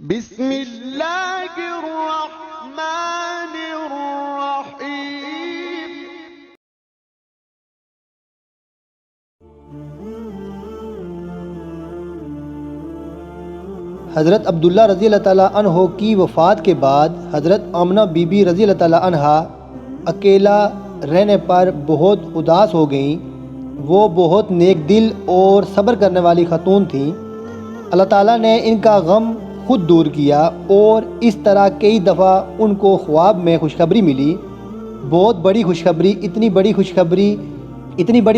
بسم اللہ الرحمن الرحیم۔ حضرت عبداللہ رضی اللہ تعالیٰ عنہ کی وفات کے بعد حضرت آمنہ بی بی رضی اللہ تعالیٰ عنہ اکیلا رہنے پر بہت اداس ہو گئیں۔ وہ بہت نیک دل اور صبر کرنے والی خاتون تھیں۔ اللہ تعالیٰ نے ان کا غم خود دور کیا اور اس طرح کئی دفعہ ان کو خواب میں خوشخبری ملی۔ بہت بڑی خوشخبری، اتنی بڑی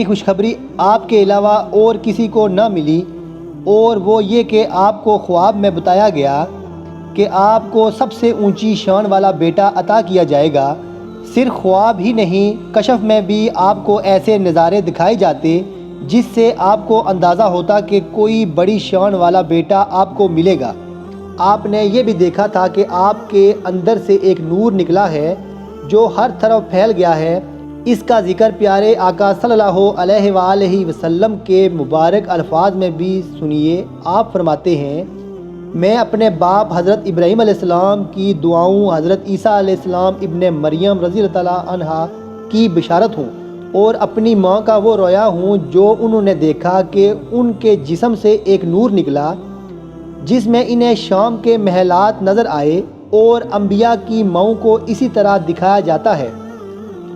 خوشخبری آپ کے علاوہ اور کسی کو نہ ملی، اور وہ یہ کہ آپ کو خواب میں بتایا گیا کہ آپ کو سب سے اونچی شان والا بیٹا عطا کیا جائے گا۔ صرف خواب ہی نہیں، کشف میں بھی آپ کو ایسے نظارے دکھائے جاتے جس سے آپ کو اندازہ ہوتا کہ کوئی بڑی شان والا بیٹا آپ کو ملے گا۔ آپ نے یہ بھی دیکھا تھا کہ آپ کے اندر سے ایک نور نکلا ہے جو ہر طرف پھیل گیا ہے۔ اس کا ذکر پیارے آقا صلی اللہ علیہ وآلہ وسلم کے مبارک الفاظ میں بھی سنیے۔ آپ فرماتے ہیں، میں اپنے باپ حضرت ابراہیم علیہ السلام کی دعاؤں، حضرت عیسیٰ علیہ السلام ابن مریم رضی اللہ تعالیٰ عنہ کی بشارت ہوں، اور اپنی ماں کا وہ رویا ہوں جو انہوں نے دیکھا کہ ان کے جسم سے ایک نور نکلا جس میں انہیں شام کے محلات نظر آئے، اور انبیاء کی ماؤں کو اسی طرح دکھایا جاتا ہے۔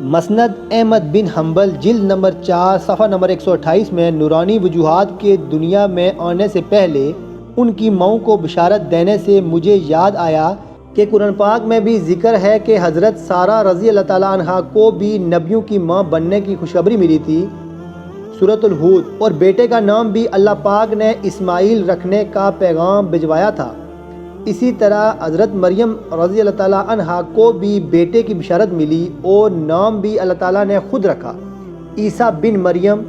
مسند احمد بن حنبل جلد نمبر 4 صفحہ نمبر 128 میں نورانی وجوہات کے دنیا میں آنے سے پہلے ان کی ماؤں کو بشارت دینے سے مجھے یاد آیا کہ قرآن پاک میں بھی ذکر ہے کہ حضرت سارہ رضی اللہ تعالیٰ عنہ کو بھی نبیوں کی ماں بننے کی خوشخبری ملی تھی، سورۃ الہود، اور بیٹے کا نام بھی اللہ پاک نے اسماعیل رکھنے کا پیغام بھجوایا تھا۔ اسی طرح حضرت مریم رضی اللہ تعالیٰ عنہ کو بھی بیٹے کی بشارت ملی اور نام بھی اللہ تعالیٰ نے خود رکھا، عیسیٰ بن مریم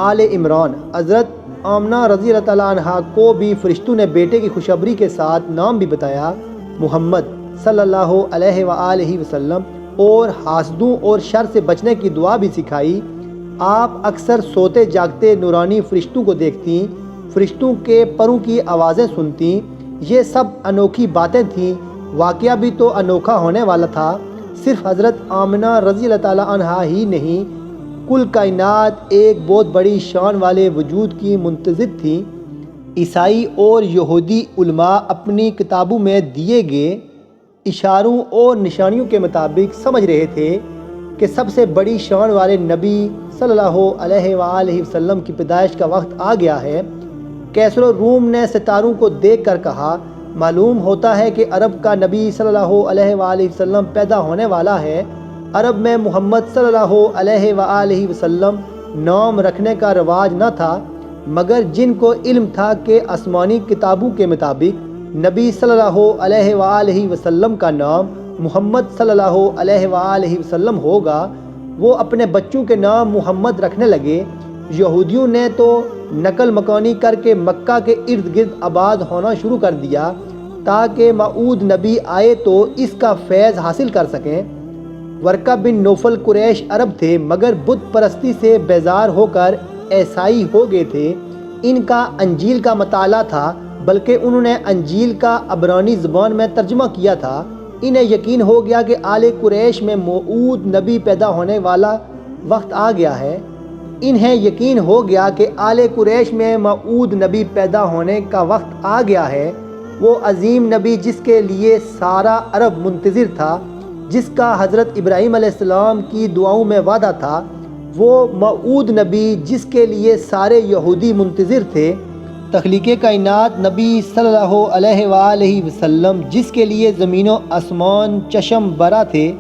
آل عمران۔ حضرت آمنہ رضی اللہ تعالیٰ عنہ کو بھی فرشتوں نے بیٹے کی خوشخبری کے ساتھ نام بھی بتایا، محمد صلی اللہ علیہ وآلہ وسلم، اور حاسدوں اور شر سے بچنے کی دعا بھی سکھائی۔ آپ اکثر سوتے جاگتے نورانی فرشتوں کو دیکھتی، فرشتوں کے پروں کی آوازیں سنتی۔ یہ سب انوکھی باتیں تھیں۔ واقعہ بھی تو انوکھا ہونے والا تھا۔ صرف حضرت آمنہ رضی اللہ تعالیٰ عنہ ہی نہیں، کل کائنات ایک بہت بڑی شان والے وجود کی منتظر تھی۔ عیسائی اور یہودی علماء اپنی کتابوں میں دیے گئے اشاروں اور نشانیوں کے مطابق سمجھ رہے تھے کہ سب سے بڑی شان والے نبی صلی اللہ علیہ وآلہ وسلم کی پیدائش کا وقت آ گیا ہے۔ کیسر و روم نے ستاروں کو دیکھ کر کہا، معلوم ہوتا ہے کہ عرب کا نبی صلی اللہ علیہ وآلہ وسلم پیدا ہونے والا ہے۔ عرب میں محمد صلی اللہ علیہ وآلہ وسلم نام رکھنے کا رواج نہ تھا، مگر جن کو علم تھا کہ آسمانی کتابوں کے مطابق نبی صلی اللہ علیہ وآلہ وسلم کا نام محمد صلی اللہ علیہ وآلہ وسلم ہوگا، وہ اپنے بچوں کے نام محمد رکھنے لگے۔ یہودیوں نے تو نقل مکانی کر کے مکہ کے ارد گرد آباد ہونا شروع کر دیا تاکہ موعود نبی آئے تو اس کا فیض حاصل کر سکیں۔ ورقہ بن نوفل قریش عرب تھے، مگر بت پرستی سے بیزار ہو کر عیسائی ہو گئے تھے۔ ان کا انجیل کا مطالعہ تھا، بلکہ انہوں نے انجیل کا عبرانی زبان میں ترجمہ کیا تھا۔ انہیں یقین ہو گیا کہ آل قریش میں موعود نبی پیدا ہونے والا وقت آ گیا ہے۔ انہیں یقین ہو گیا کہ آل قریش میں موعود نبی پیدا ہونے کا وقت آ گیا ہے، وہ عظیم نبی جس کے لیے سارا عرب منتظر تھا، جس کا حضرت ابراہیم علیہ السلام کی دعاؤں میں وعدہ تھا، وہ موعود نبی جس کے لیے سارے یہودی منتظر تھے، تخلیق کائنات نبی صلی اللہ علیہ وآلہ وسلم جس کے لیے زمین و آسمان چشم برا تھے۔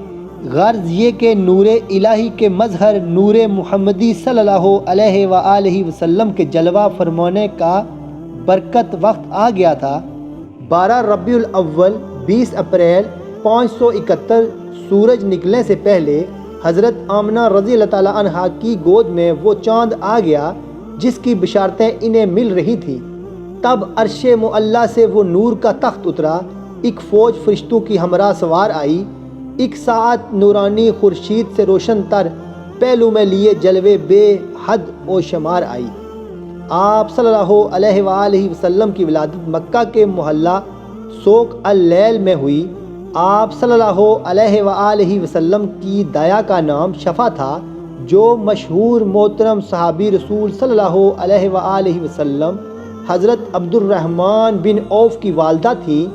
غرض یہ کہ نور الہی کے مظہر نور محمدی صلی اللہ علیہ وآلہ وسلم کے جلوہ فرمانے کا برکت وقت آ گیا تھا۔ 12 ربیع الاول 20 اپریل 571 سورج نکلنے سے پہلے حضرت آمنہ رضی اللہ تعالیٰ عنہ کی گود میں وہ چاند آ گیا جس کی بشارتیں انہیں مل رہی تھیں۔ تب عرش معلیٰ سے وہ نور کا تخت اترا، ایک فوج فرشتوں کی ہمراہ سوار آئی، ایک ساعت نورانی خورشید سے روشن تر پہلو میں لیے جلوے بے حد و شمار آئی۔ آپ صلی اللہ علیہ وآلہ وسلم کی ولادت مکہ کے محلہ سوق اللیل میں ہوئی۔ آپ صلی اللہ علیہ وآلہ وسلم کی دایا کا نام شفا تھا، جو مشہور محترم صحابی رسول صلی اللہ علیہ وآلہ وسلم حضرت عبد الرحمن بن عوف کی والدہ تھیں۔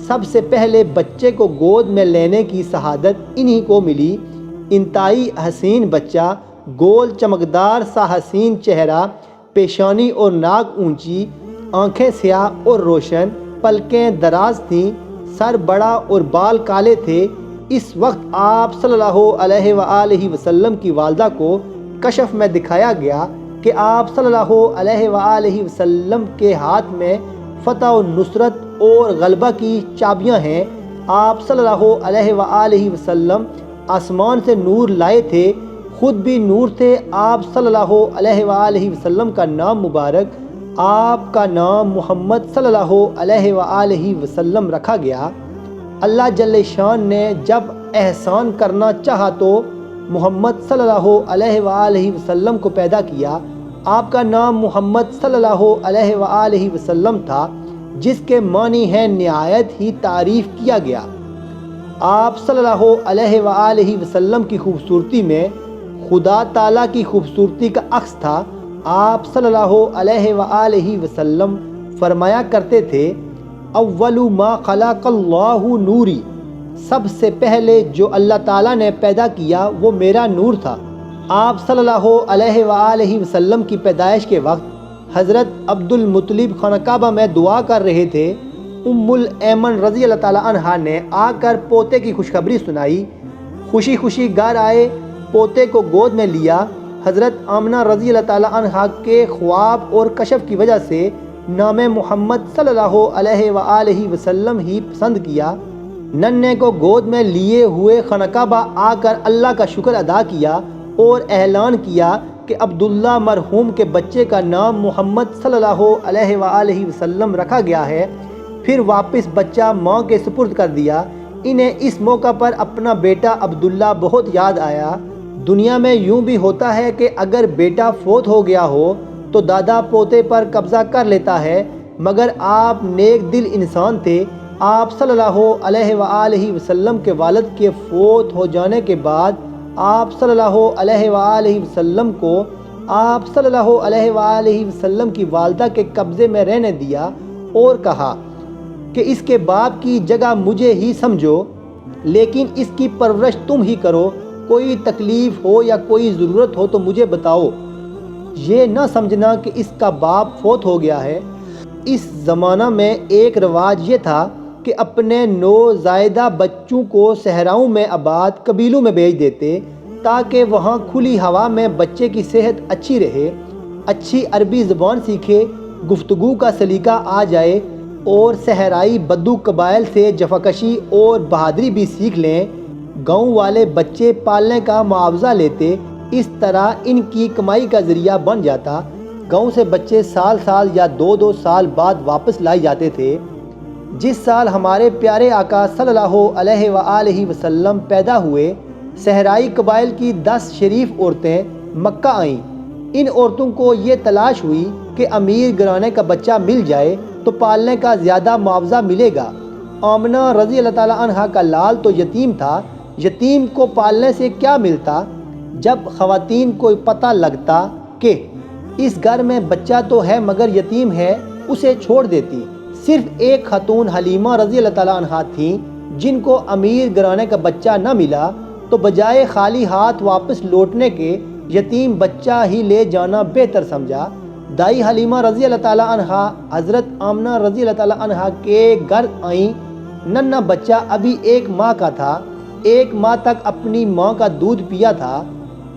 سب سے پہلے بچے کو گود میں لینے کی سعادت انہی کو ملی۔ انتہائی حسین بچہ، گول چمکدار سا حسین چہرہ، پیشانی اور ناک اونچی، آنکھیں سیاہ اور روشن، پلکیں دراز تھیں، سر بڑا اور بال کالے تھے۔ اس وقت آپ صلی اللہ علیہ وآلہ وسلم کی والدہ کو کشف میں دکھایا گیا کہ آپ صلی اللہ علیہ وآلہ وسلم کے ہاتھ میں فتح و نصرت اور غلبہ کی چابیاں ہیں۔ آپ صلی اللہ علیہ وآلہ وسلم آسمان سے نور لائے تھے، خود بھی نور تھے۔ آپ صلی اللہ علیہ وآلہ وسلم کا نام مبارک، آپ کا نام محمد صلی اللہ علیہ وآلہ وسلم رکھا گیا۔ اللہ جل شان نے جب احسان کرنا چاہا تو محمد صلی اللہ علیہ وآلہ وسلم کو پیدا کیا۔ آپ کا نام محمد صلی اللہ علیہ وآلہ وسلم تھا، جس کے معنی ہے نہایت ہی تعریف کیا گیا۔ آپ صلی اللہ علیہ وآلہ وسلم کی خوبصورتی میں خدا تعالیٰ کی خوبصورتی کا عکس تھا۔ آپ صلی اللہ علیہ وآلہ وسلم فرمایا کرتے تھے، اول ما خلق اللہ نوری، سب سے پہلے جو اللہ تعالیٰ نے پیدا کیا وہ میرا نور تھا۔ آپ صلی اللہ علیہ وآلہ وسلم کی پیدائش کے وقت حضرت عبد المطلب خانہ کعبہ میں دعا کر رہے تھے۔ ام الایمن رضی اللہ تعالیٰ عنہا نے آ کر پوتے کی خوشخبری سنائی۔ خوشی خوشی گھر آئے، پوتے کو گود میں لیا۔ حضرت آمنہ رضی اللہ تعالیٰ عنہا کے خواب اور کشف کی وجہ سے نام محمد صلی اللہ علیہ وآلہ وسلم ہی پسند کیا۔ ننھے کو گود میں لیے ہوئے خانہ کعبہ آ کر اللہ کا شکر ادا کیا اور اعلان کیا کہ عبداللہ مرحوم کے بچے کا نام محمد صلی اللہ علیہ وآلہ وسلم رکھا گیا ہے۔ پھر واپس بچہ ماں کے سپرد کر دیا۔ انہیں اس موقع پر اپنا بیٹا عبداللہ بہت یاد آیا۔ دنیا میں یوں بھی ہوتا ہے کہ اگر بیٹا فوت ہو گیا ہو تو دادا پوتے پر قبضہ کر لیتا ہے، مگر آپ نیک دل انسان تھے۔ آپ صلی اللہ علیہ وآلہ وسلم کے والد کے فوت ہو جانے کے بعد آپ صلی اللہ علیہ وآلہ وسلم کو آپ صلی اللہ علیہ وآلہ وسلم کی والدہ کے قبضے میں رہنے دیا اور کہا کہ اس کے باپ کی جگہ مجھے ہی سمجھو، لیکن اس کی پرورش تم ہی کرو۔ کوئی تکلیف ہو یا کوئی ضرورت ہو تو مجھے بتاؤ، یہ نہ سمجھنا کہ اس کا باپ فوت ہو گیا ہے۔ اس زمانہ میں ایک رواج یہ تھا کہ اپنے نوزائیدہ بچوں کو صحراؤں میں آباد قبیلوں میں بھیج دیتے تاکہ وہاں کھلی ہوا میں بچے کی صحت اچھی رہے، اچھی عربی زبان سیکھے، گفتگو کا سلیقہ آ جائے اور صحرائی بدو قبائل سے جفاکشی اور بہادری بھی سیکھ لیں۔ گاؤں والے بچے پالنے کا معاوضہ لیتے، اس طرح ان کی کمائی کا ذریعہ بن جاتا۔ گاؤں سے بچے سال سال یا 2 سال بعد واپس لائے جاتے تھے۔ جس سال ہمارے پیارے آقا صلی اللہ علیہ وآلہ وسلم پیدا ہوئے، صحرائی قبائل کی 10 شریف عورتیں مکہ آئیں۔ ان عورتوں کو یہ تلاش ہوئی کہ امیر گھرانے کا بچہ مل جائے تو پالنے کا زیادہ معاوضہ ملے گا۔ آمنہ رضی اللہ تعالیٰ عنہا کا لال تو یتیم تھا، یتیم کو پالنے سے کیا ملتا؟ جب خواتین کو پتہ لگتا کہ اس گھر میں بچہ تو ہے مگر یتیم ہے، اسے چھوڑ دیتی۔ صرف ایک خاتون حلیمہ رضی اللہ تعالیٰ عنہا تھیں جن کو امیر گھرانے کا بچہ نہ ملا، تو بجائے خالی ہاتھ واپس لوٹنے کے یتیم بچہ ہی لے جانا بہتر سمجھا۔ دائی حلیمہ رضی اللہ تعالیٰ عنہا حضرت آمنہ رضی اللہ تعالیٰ عنہا کے گھر آئیں۔ ننھا بچہ ابھی 1 ماہ کا تھا، 1 ماہ تک اپنی ماں کا دودھ پیا تھا۔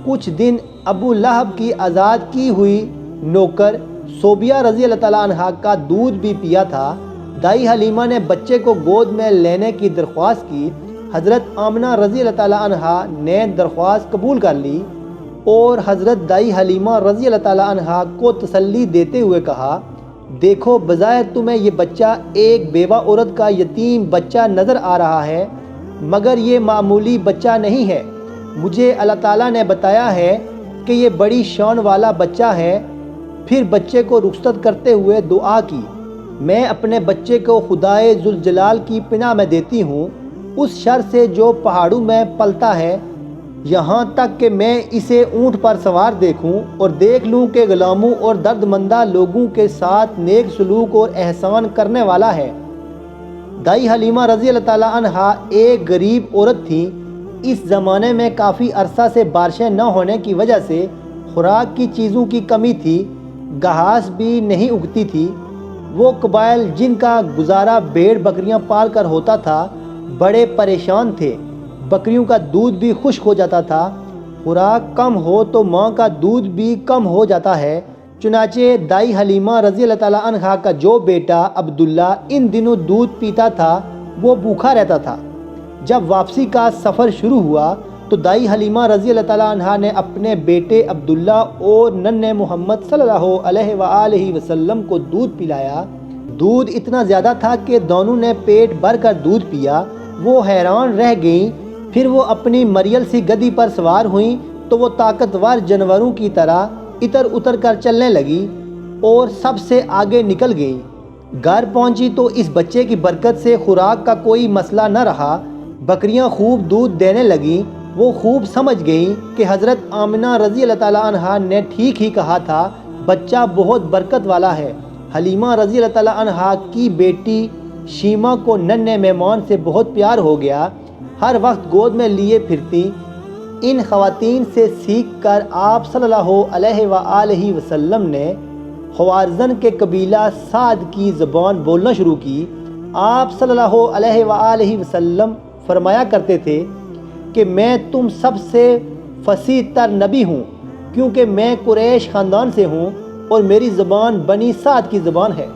کچھ دن ابو لہب کی آزاد کی ہوئی نوکر صوبیہ رضی اللہ تعالیٰ عنہا کا دودھ بھی پیا تھا۔ دائی حلیمہ نے بچے کو گود میں لینے کی درخواست کی۔ حضرت آمنہ رضی اللہ تعالیٰ عنہا نے درخواست قبول کر لی اور حضرت دائی حلیمہ رضی اللہ تعالیٰ عنہا کو تسلی دیتے ہوئے کہا، دیکھو بظاہر تمہیں یہ بچہ ایک بیوہ عورت کا یتیم بچہ نظر آ رہا ہے، مگر یہ معمولی بچہ نہیں ہے۔ مجھے اللہ تعالیٰ نے بتایا ہے کہ یہ بڑی شان والا بچہ ہے۔ پھر بچے کو رخصت کرتے ہوئے دعا کی، میں اپنے بچے کو خدائے ذوالجلال کی پناہ میں دیتی ہوں اس شر سے جو پہاڑوں میں پلتا ہے، یہاں تک کہ میں اسے اونٹ پر سوار دیکھوں اور دیکھ لوں کہ غلاموں اور دردمندہ لوگوں کے ساتھ نیک سلوک اور احسان کرنے والا ہے۔ دائی حلیمہ رضی اللہ تعالیٰ عنہا ایک غریب عورت تھیں۔ اس زمانے میں کافی عرصہ سے بارشیں نہ ہونے کی وجہ سے خوراک کی چیزوں کی کمی تھی، گھاس بھی نہیں اگتی تھی۔ وہ قبائل جن کا گزارا بھیڑ بکریاں پال کر ہوتا تھا بڑے پریشان تھے۔ بکریوں کا دودھ بھی خشک ہو جاتا تھا۔ خوراک کم ہو تو ماں کا دودھ بھی کم ہو جاتا ہے۔ چنانچہ دائی حلیمہ رضی اللہ تعالیٰ عنہا کا جو بیٹا عبداللہ ان دنوں دودھ پیتا تھا وہ بھوکا رہتا تھا۔ جب واپسی کا سفر شروع ہوا تو دائی حلیمہ رضی اللہ تعالیٰ عنہا نے اپنے بیٹے عبداللہ اور ننھے محمد صلی اللہ علیہ وآلہ وسلم کو دودھ پلایا۔ دودھ اتنا زیادہ تھا کہ دونوں نے پیٹ بھر کر دودھ پیا۔ وہ حیران رہ گئیں۔ پھر وہ اپنی مریل سی گدی پر سوار ہوئیں تو وہ طاقتور جانوروں کی طرح اتر اتر کر چلنے لگی اور سب سے آگے نکل گئیں۔ گھر پہنچی تو اس بچے کی برکت سے خوراک کا کوئی مسئلہ نہ رہا۔ بکریاں خوب دودھ دینے لگیں۔ وہ خوب سمجھ گئیں کہ حضرت آمنہ رضی اللہ تعالیٰ عنہا نے ٹھیک ہی کہا تھا، بچہ بہت برکت والا ہے۔ حلیمہ رضی اللہ تعالیٰ عنہا کی بیٹی شیمہ کو ننھے مہمان سے بہت پیار ہو گیا، ہر وقت گود میں لیے پھرتی۔ ان خواتین سے سیکھ کر آپ صلی اللہ علیہ وآلہ وسلم نے خوارزن کے قبیلہ سعد کی زبان بولنا شروع کی۔ آپ صلی اللہ علیہ وآلہ وسلم فرمایا کرتے تھے کہ میں تم سب سے فصیح تر نبی ہوں، کیونکہ میں قریش خاندان سے ہوں اور میری زبان بنی سعد کی زبان ہے۔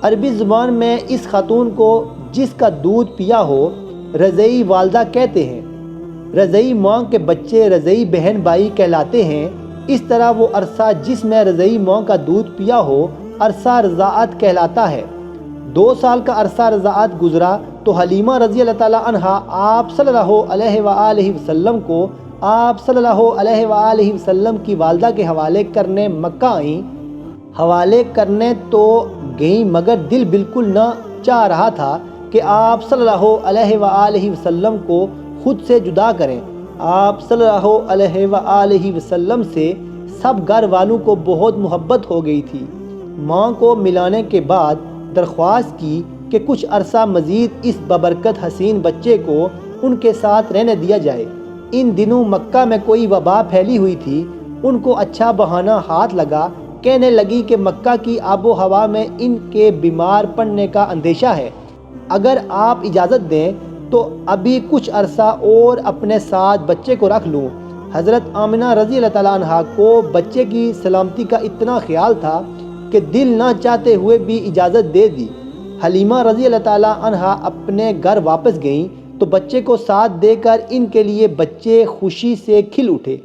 عربی زبان میں اس خاتون کو جس کا دودھ پیا ہو رضعی والدہ کہتے ہیں۔ رضعی ماں کے بچے رضعی بہن بھائی کہلاتے ہیں۔ اس طرح وہ عرصہ جس میں رضعی ماں کا دودھ پیا ہو عرصہ رضاعت کہلاتا ہے۔ 2 سال کا عرصہ رضاعت گزرا تو حلیمہ رضی اللہ تعالیٰ عنہا آپ صلی اللہ علیہ وآلہ وسلم کو آپ صلی اللہ علیہ وآلہ وسلم کی والدہ کے حوالے کرنے مکہ آئیں۔ حوالے کرنے تو گئیں مگر دل بالکل نہ چاہ رہا تھا کہ آپ صلی اللہ علیہ وآلہ وسلم کو خود سے جدا کریں۔ آپ صلی اللہ علیہ وآلہ وسلم سے سب گھر والوں کو بہت محبت ہو گئی تھی۔ ماں کو ملانے کے بعد درخواست کی کہ کچھ عرصہ مزید اس ببرکت حسین بچے کو ان کے ساتھ رہنے دیا جائے۔ ان دنوں مکہ میں کوئی وبا پھیلی ہوئی تھی۔ ان کو اچھا بہانہ ہاتھ لگا، کہنے لگی کہ مکہ کی آب و ہوا میں ان کے بیمار پڑنے کا اندیشہ ہے، اگر آپ اجازت دیں تو ابھی کچھ عرصہ اور اپنے ساتھ بچے کو رکھ لوں۔ حضرت آمنہ رضی اللہ تعالیٰ عنہا کو بچے کی سلامتی کا اتنا خیال تھا کہ دل نہ چاہتے ہوئے بھی اجازت دے دی۔ حلیمہ رضی اللہ تعالیٰ عنہا اپنے گھر واپس گئیں تو بچے کو ساتھ دے کر ان کے لیے بچے خوشی سے کھل اٹھے۔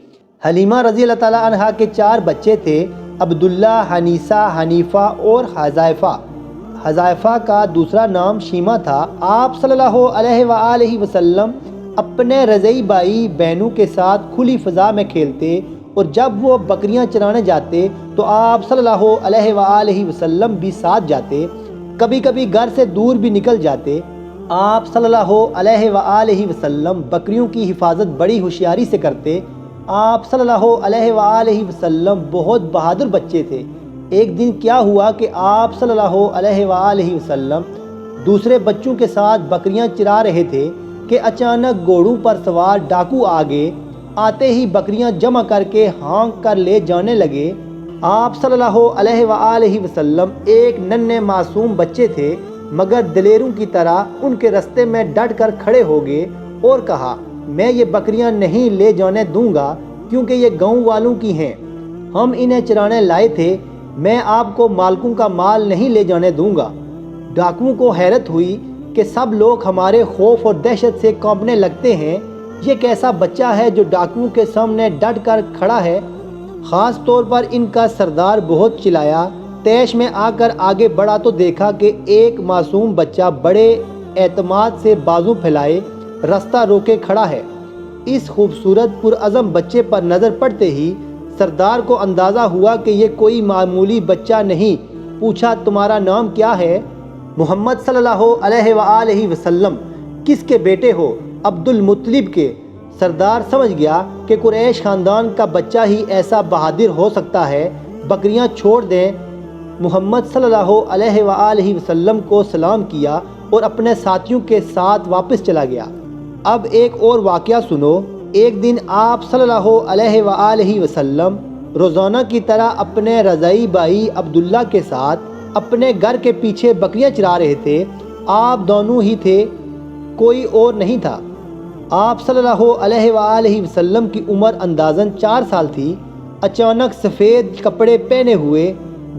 حلیمہ رضی اللہ تعالیٰ عنہا کے 4 بچے تھے، عبداللہ، حنیسہ، حنیفہ اور حذیفہ۔ حذیفہ کا دوسرا نام شیمہ تھا۔ آپ صلی اللہ علیہ وآلہ وسلم اپنے رضعی بھائی بہنوں کے ساتھ کھلی فضا میں کھیلتے اور جب وہ بکریاں چرانے جاتے تو آپ صلی اللہ علیہ وآلہ وسلم بھی ساتھ جاتے۔ کبھی کبھی گھر سے دور بھی نکل جاتے۔ آپ صلی اللہ علیہ وآلہ وسلم بکریوں کی حفاظت بڑی ہوشیاری سے کرتے۔ آپ صلی اللہ علیہ وآلہ وسلم بہت بہادر بچے تھے۔ ایک دن کیا ہوا کہ آپ صلی اللہ علیہ وآلہ وسلم دوسرے بچوں کے ساتھ بکریاں چرا رہے تھے کہ اچانک گھوڑوں پر سوار ڈاکو آگے آتے ہی بکریاں جمع کر کے ہانک کر لے جانے لگے۔ آپ صلی اللہ علیہ وآلہ وسلم ایک ننھے معصوم بچے تھے مگر دلیروں کی طرح ان کے رستے میں ڈٹ کر کھڑے ہو گئے اور کہا، میں یہ بکریاں نہیں لے جانے دوں گا کیونکہ یہ گاؤں والوں کی ہیں، ہم انہیں چرانے لائے تھے، میں آپ کو مالکوں کا مال نہیں لے جانے دوں گا۔ ڈاکوؤں کو حیرت ہوئی کہ سب لوگ ہمارے خوف اور دہشت سے کانپنے لگتے ہیں، یہ کیسا بچہ ہے جو ڈاکوؤں کے سامنے ڈٹ کر کھڑا ہے۔ خاص طور پر ان کا سردار بہت چلایا۔ تیش میں آ کر آگے بڑھا تو دیکھا کہ ایک معصوم بچہ بڑے اعتماد سے بازو پھیلائے رستہ روکے کھڑا ہے۔ اس خوبصورت پرعزم بچے پر نظر پڑتے ہی سردار کو اندازہ ہوا کہ یہ کوئی معمولی بچہ نہیں۔ پوچھا، تمہارا نام کیا ہے؟ محمد صلی اللہ علیہ وآلہ وسلم کس کے بیٹے ہو؟ عبد المطلب کے۔ سردار سمجھ گیا کہ قریش خاندان کا بچہ ہی ایسا بہادر ہو سکتا ہے، بکریاں چھوڑ دیں۔ محمد صلی اللہ علیہ وآلہ وسلم کو سلام کیا اور اپنے ساتھیوں کے ساتھ واپس چلا گیا۔ اب ایک اور واقعہ سنو۔ ایک دن آپ صلی اللہ علیہ وآلہ وسلم روزانہ کی طرح اپنے رضاعی بھائی عبداللہ کے ساتھ اپنے گھر کے پیچھے بکریاں چرا رہے تھے۔ آپ دونوں ہی تھے، کوئی اور نہیں تھا۔ آپ صلی اللہ علیہ وآلہ وسلم کی عمر اندازاً 4 سال تھی۔ اچانک سفید کپڑے پہنے ہوئے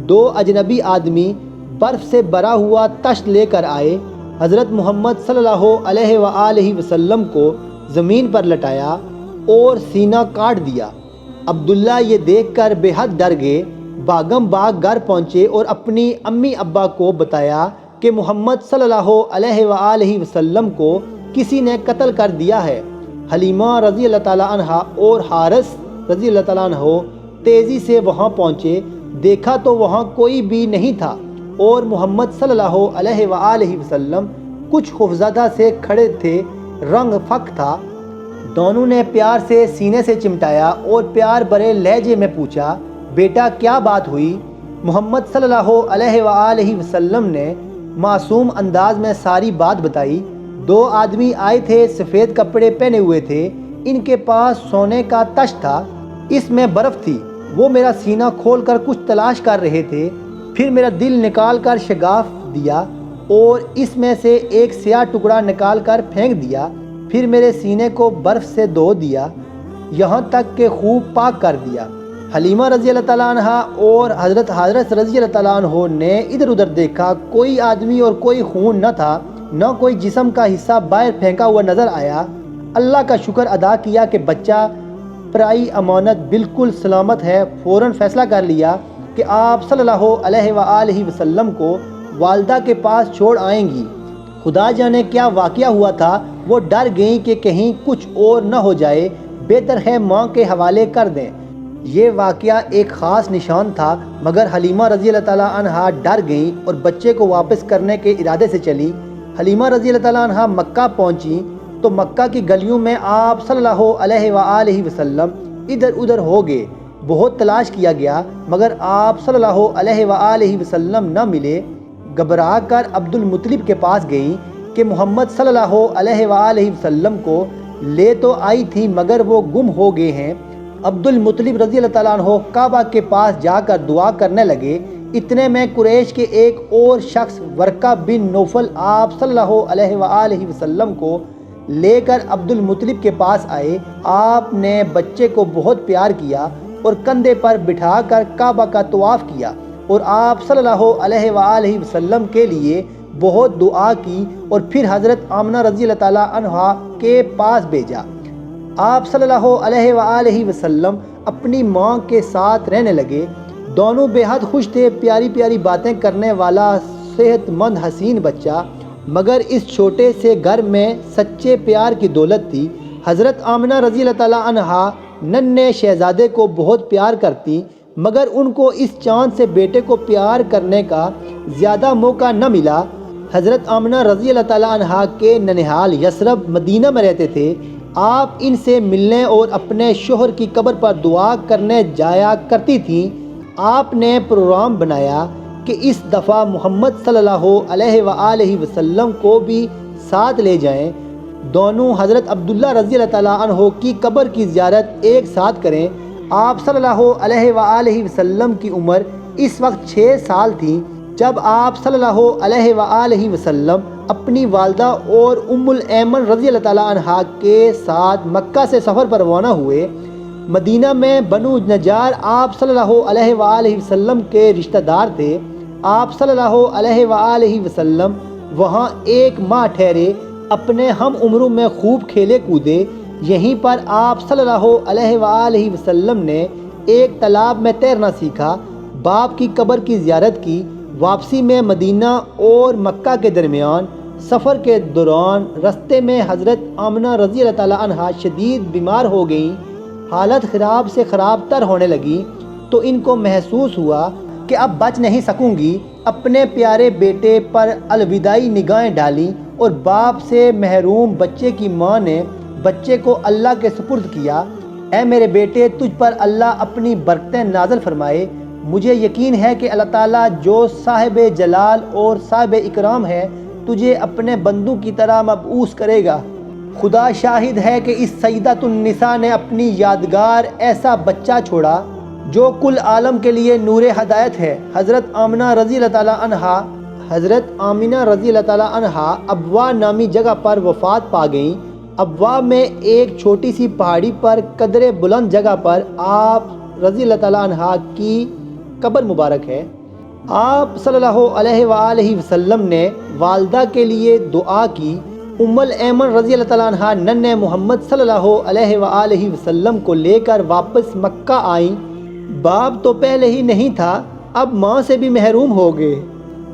2 اجنبی آدمی برف سے بھرا ہوا تشت لے کر آئے۔ حضرت محمد صلی اللہ علیہ وآلہ وسلم کو زمین پر لٹایا اور سینہ کاٹ دیا۔ عبداللہ یہ دیکھ کر بے حد ڈر گئے، بھاگم بھاگ گھر پہنچے اور اپنی امی ابا کو بتایا کہ محمد صلی اللہ علیہ وآلہ وسلم کو کسی نے قتل کر دیا ہے۔ حلیمہ رضی اللہ تعالیٰ عنہ اور حارث رضی اللہ تعالیٰ عنہ تیزی سے وہاں پہنچے، دیکھا تو وہاں کوئی بھی نہیں تھا اور محمد صلی اللہ علیہ وآلہ وسلم کچھ خوفزدہ سے کھڑے تھے، رنگ فک تھا۔ دونوں نے پیار سے سینے سے چمٹایا اور پیار بھرے لہجے میں پوچھا، بیٹا کیا بات ہوئی؟ محمد صلی اللہ علیہ وآلہ وسلم نے معصوم انداز میں ساری بات بتائی۔ 2 آدمی آئے تھے، سفید کپڑے پہنے ہوئے تھے، ان کے پاس سونے کا تشت تھا، اس میں برف تھی۔ وہ میرا سینہ کھول کر کچھ تلاش کر رہے تھے، پھر میرا دل نکال کر شگاف دیا اور اس میں سے ایک سیاہ ٹکڑا نکال کر پھینک دیا، پھر میرے سینے کو برف سے دھو دیا یہاں تک کہ خوب پاک کر دیا۔ حلیمہ رضی اللہ تعالیٰ عنہ اور حضرت حارث رضی اللہ تعالیٰ عنہ نے ادھر ادھر دیکھا، کوئی آدمی اور کوئی خون نہ تھا، نہ کوئی جسم کا حصہ باہر پھینکا ہوا نظر آیا۔ اللہ کا شکر ادا کیا کہ بچہ پرائی امانت بالکل سلامت ہے۔ فوراً فیصلہ کر لیا کہ آپ صلی اللہ علیہ وآلہ وسلم کو والدہ کے پاس چھوڑ آئیں گی۔ خدا جانے کیا واقعہ ہوا تھا، وہ ڈر گئیں کہ کہیں کچھ اور نہ ہو جائے، بہتر ہے ماں کے حوالے کر دیں۔ یہ واقعہ ایک خاص نشان تھا، مگر حلیمہ رضی اللہ تعالیٰ عنہ ڈر گئیں اور بچے کو واپس کرنے کے ارادے سے چلی۔ حلیمہ رضی اللہ تعالیٰ عنہ مکہ پہنچی تو مکہ کی گلیوں میں آپ صلی اللہ علیہ وآلہ وسلم ادھر ادھر ہو گئے۔ بہت تلاش کیا گیا مگر آپ صلی اللہ علیہ وآلہ وسلم نہ ملے۔ گھبرا کر عبد المطلب کے پاس گئیں کہ محمد صلی اللہ علیہ وآلہ وسلم کو لے تو آئی تھی مگر وہ گم ہو گئے ہیں۔ عبد المطلب رضی اللہ تعالیٰ عنہ کعبہ کے پاس جا کر دعا کرنے لگے۔ اتنے میں قریش کے ایک اور شخص ورقہ بن نوفل آپ صلی اللہ علیہ وآلہ وسلم کو لے کر عبد المطلب کے پاس آئے۔ آپ نے بچے کو بہت پیار کیا اور کندھے پر بٹھا کر کعبہ کا طواف کیا اور آپ صلی اللہ علیہ وآلہ وسلم کے لیے بہت دعا کی اور پھر حضرت آمنہ رضی اللہ تعالیٰ عنہا کے پاس بھیجا۔ آپ صلی اللہ علیہ وآلہ وسلم اپنی ماں کے ساتھ رہنے لگے۔ دونوں بے حد خوش تھے، پیاری پیاری باتیں کرنے والا صحت مند حسین بچہ، مگر اس چھوٹے سے گھر میں سچے پیار کی دولت تھی۔ حضرت آمنہ رضی اللہ تعالیٰ عنہا ننھے شہزادے کو بہت پیار کرتی، مگر ان کو اس چاند سے بیٹے کو پیار کرنے کا زیادہ موقع نہ ملا۔ حضرت آمنہ رضی اللہ تعالیٰ عنہا کے ننھال یثرب مدینہ میں رہتے تھے۔ آپ ان سے ملنے اور اپنے شوہر کی قبر پر دعا کرنے جایا کرتی تھیں۔ آپ نے پروگرام بنایا کہ اس دفعہ محمد صلی اللہ علیہ وآلہ وسلم کو بھی ساتھ لے جائیں، دونوں حضرت عبداللہ رضی اللہ تعالیٰ عنہ کی قبر کی زیارت ایک ساتھ کریں۔ آپ صلی اللہ علیہ وآلہ وسلم کی عمر اس وقت 6 سال تھی جب آپ صلی اللہ علیہ وآلہ وسلم اپنی والدہ اور ام الایمن رضی اللہ تعالیٰ عنہا کے ساتھ مکہ سے سفر پر روانہ ہوئے۔ مدینہ میں بنو نجار آپ صلی اللہ علیہ وآلہ وسلم کے رشتہ دار تھے۔ آپ صلی اللہ علیہ وآلہ وسلم وہاں 1 ماہ ٹھہرے، اپنے ہم عمروں میں خوب کھیلے کودے۔ یہیں پر آپ صلی اللہ علیہ وآلہ وسلم نے ایک تالاب میں تیرنا سیکھا، باپ کی قبر کی زیارت کی۔ واپسی میں مدینہ اور مکہ کے درمیان سفر کے دوران رستے میں حضرت آمنہ رضی اللہ تعالیٰ عنہا شدید بیمار ہو گئیں۔ حالت خراب سے خراب تر ہونے لگی تو ان کو محسوس ہوا کہ اب بچ نہیں سکوں گی۔ اپنے پیارے بیٹے پر الوداعی نگاہیں ڈالیں اور باپ سے محروم بچے کی ماں نے بچے کو اللہ کے سپرد کیا۔ اے میرے بیٹے، تجھ پر اللہ اپنی برکتیں نازل فرمائے۔ مجھے یقین ہے کہ اللہ تعالیٰ جو صاحب جلال اور صاحب اکرام ہے تجھے اپنے بندوں کی طرح مبعوث کرے گا۔ خدا شاہد ہے کہ اس سیدۃ النساء نے اپنی یادگار ایسا بچہ چھوڑا جو کل عالم کے لیے نور ہدایت ہے۔ حضرت آمنہ رضی اللہ تعالیٰ عنہا ابوا نامی جگہ پر وفات پا گئیں۔ ابوا میں ایک چھوٹی سی پہاڑی پر قدر بلند جگہ پر آپ رضی اللہ تعالیٰ عنہا کی قبر مبارک ہے۔ آپ صلی اللہ علیہ وآلہ وسلم نے والدہ کے لیے دعا کی۔ ام الایمن رضی اللہ تعالیٰ عنہا ننھے محمد صلی اللہ علیہ وآلہ وسلم کو لے کر واپس مکہ آئیں۔ باپ تو پہلے ہی نہیں تھا، اب ماں سے بھی محروم ہو گئے۔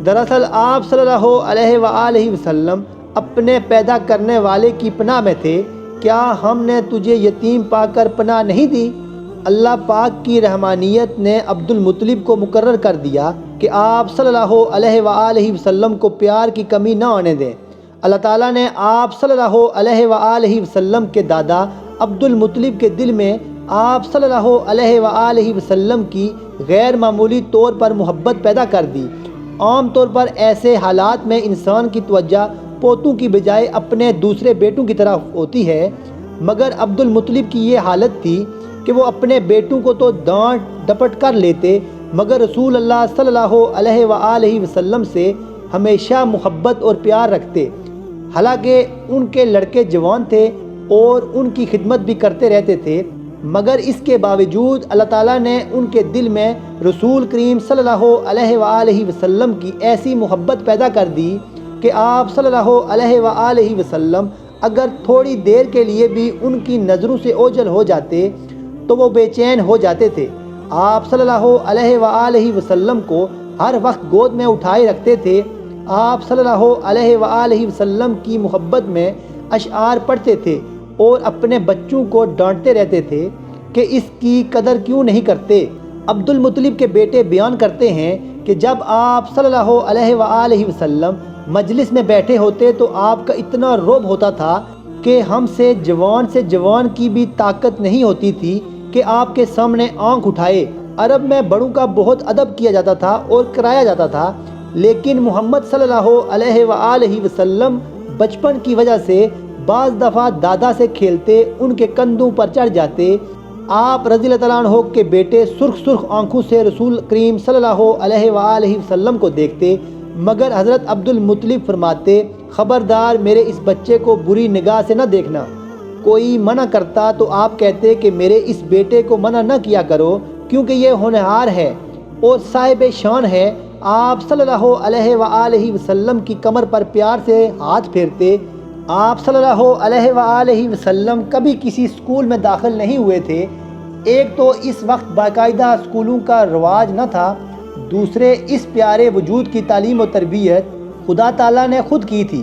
دراصل آپ صلی اللہ علیہ وآلہ وسلم اپنے پیدا کرنے والے کی پناہ میں تھے۔ کیا ہم نے تجھے یتیم پا کر پناہ نہیں دی؟ اللہ پاک کی رحمانیت نے عبد المطلب کو مقرر کر دیا کہ آپ صلی اللہ علیہ وآلہ وسلم کو پیار کی کمی نہ آنے دیں۔ اللہ تعالیٰ نے آپ صلی اللہ علیہ وآلہ وسلم کے دادا عبد المطلب کے دل میں آپ صلی اللہ علیہ وآلہ وسلم کی غیر معمولی طور پر محبت پیدا کر دی۔ عام طور پر ایسے حالات میں انسان کی توجہ پوتوں کی بجائے اپنے دوسرے بیٹوں کی طرف ہوتی ہے، مگر عبد المطلب کی یہ حالت تھی کہ وہ اپنے بیٹوں کو تو ڈانٹ ڈپٹ کر لیتے مگر رسول اللہ صلی اللہ علیہ وآلہ وسلم سے ہمیشہ محبت اور پیار رکھتے۔ حالانکہ ان کے لڑکے جوان تھے اور ان کی خدمت بھی کرتے رہتے تھے، مگر اس کے باوجود اللہ تعالیٰ نے ان کے دل میں رسول کریم صلی اللہ علیہ وآلہ وسلم کی ایسی محبت پیدا کر دی کہ آپ صلی اللہ علیہ وآلہ وسلم اگر تھوڑی دیر کے لیے بھی ان کی نظروں سے اوجھل ہو جاتے تو وہ بے چین ہو جاتے تھے۔ آپ صلی اللہ علیہ وآلہ وسلم کو ہر وقت گود میں اٹھائے رکھتے تھے۔ آپ صلی اللہ علیہ وآلہ وسلم کی محبت میں اشعار پڑھتے تھے اور اپنے بچوں کو ڈانٹتے رہتے تھے کہ اس کی قدر کیوں نہیں کرتے۔ عبد المطلب کے بیٹے بیان کرتے ہیں کہ جب آپ صلی اللہ علیہ وآلہ وسلم مجلس میں بیٹھے ہوتے تو آپ کا اتنا رعب ہوتا تھا کہ ہم سے جوان کی بھی طاقت نہیں ہوتی تھی کہ آپ کے سامنے آنکھ اٹھائے۔ عرب میں بڑوں کا بہت ادب کیا جاتا تھا اور کرایا جاتا تھا، لیکن محمد صلی اللہ علیہ وآلہ وسلم بچپن کی وجہ سے بعض دفعہ دادا سے کھیلتے ان کے کندھوں پر چڑھ جاتے۔ آپ رضی اللہ تعالیٰ عنہ کے بیٹے سرخ آنکھوں سے رسول کریم صلی اللہ علیہ وآلہ وسلم کو دیکھتے، مگر حضرت عبد المطلب فرماتے، خبردار میرے اس بچے کو بری نگاہ سے نہ دیکھنا۔ کوئی منع کرتا تو آپ کہتے کہ میرے اس بیٹے کو منع نہ کیا کرو کیونکہ یہ ہونہار ہے اور صاحب شان ہے۔ آپ صلی اللہ علیہ وآلہ وسلم کی کمر پر پیار سے ہاتھ پھیرتے۔ آپ صلی اللہ علیہ وآلہ وسلم کبھی کسی اسکول میں داخل نہیں ہوئے تھے۔ ایک تو اس وقت باقاعدہ اسکولوں کا رواج نہ تھا، دوسرے اس پیارے وجود کی تعلیم و تربیت خدا تعالیٰ نے خود کی تھی۔